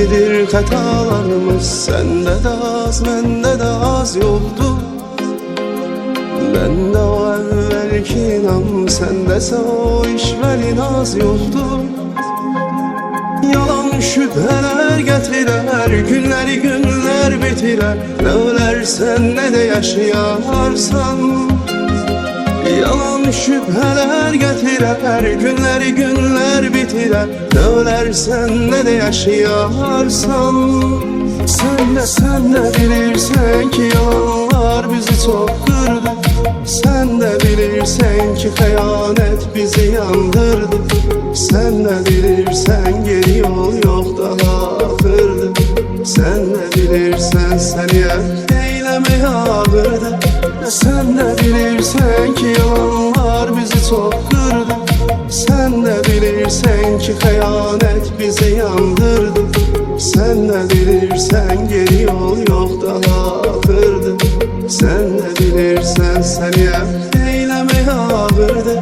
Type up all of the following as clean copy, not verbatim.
Eynidir xətalarımız, səndə də az, məndə də az yoxdur. Məndə o əvvəlki inam, səndəsə o işvəli naz yoxdur. Yalan şübhələr gətirər, günləri günlər bitirər. Nə ölərsən, nə də yaşayarsan. Yalan şübhələr gətirər, günləri günlər bitirər. Nə ölərsən, nə də yaşayarsan. Sən də bilirsən ki, yalanlar bizi çox qırdı. Sən də bilirsən ki, xəyanət bizi yandırdı. Sən də bilirsən, geri yol yox daha axırdı. Sən də bilirsən, səni eyləmək ağırdı. Sən də bilirsən ki, yalanlar bizi çox qırdı. Sən də bilirsən ki, xəyanət bizi yandırdı. Sən də bilirsən, geri yol yox daha axırdı. Sən də bilirsən, səni eyləmək ağırdı.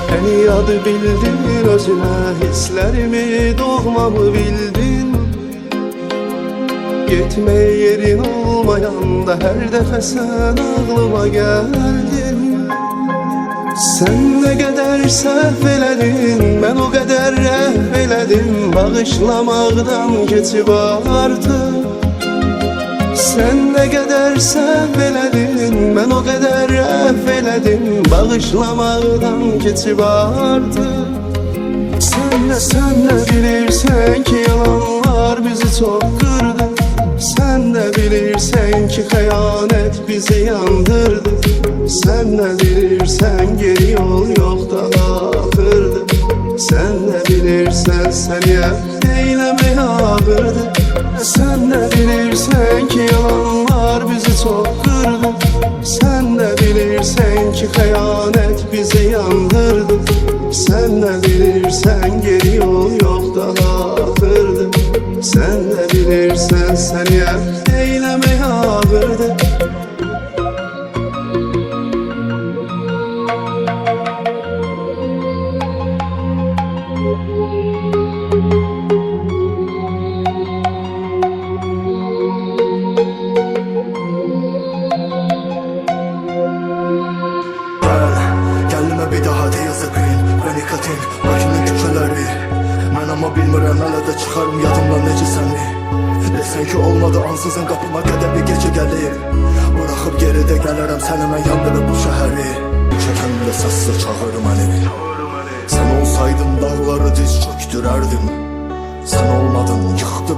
Beni adı bildin özüne, hislerimi doğmamı bildin. Gitmeye yerin olmayanda her defa sen ağlıma geldin. Sen ne kadar səhv elədin, ben o kadar rəhv elədim. Bağışlamaqdan keçib artıq. Sen ne kadar səhv elədin, ben o kadar rəhv elədim. Bağışlamaqdan keçib artıq. Sen de bilirsən ki, yalanlar bizi çok qırdı. Sen de bilirsən ki, xəyanət bizi yandırdı. Sen de bilirsən, geri yol yox daha axırdı. Sen de bilirsən, səni eyləmək ağırdı. Sen de bilirsən ki, yalanlar bizi çok qırdı. Sen de bilirsən ki, xəyanət bizi yandırdı. Sen de bilirsən, geri yol yox daha axırdı. Sen de bilirsən, səni eyləmək ağırdı. Gəlmə bir daha deyəzəqin, bəni qatin, makinin küçələri. Mən amma bilmirəm, hələ də çıxarım yadımdan necə səni. Desən ki, olmadı ansızın qapıma qədər bir gecə gəlir. Bıraxıb geridə gələrəm, səni mən yandırıb bu şəhəri. Çəkəmdə səssiz çağır məni. Sən olsaydın dağları diz çöktürərdim. Sən olmadın, yıxdı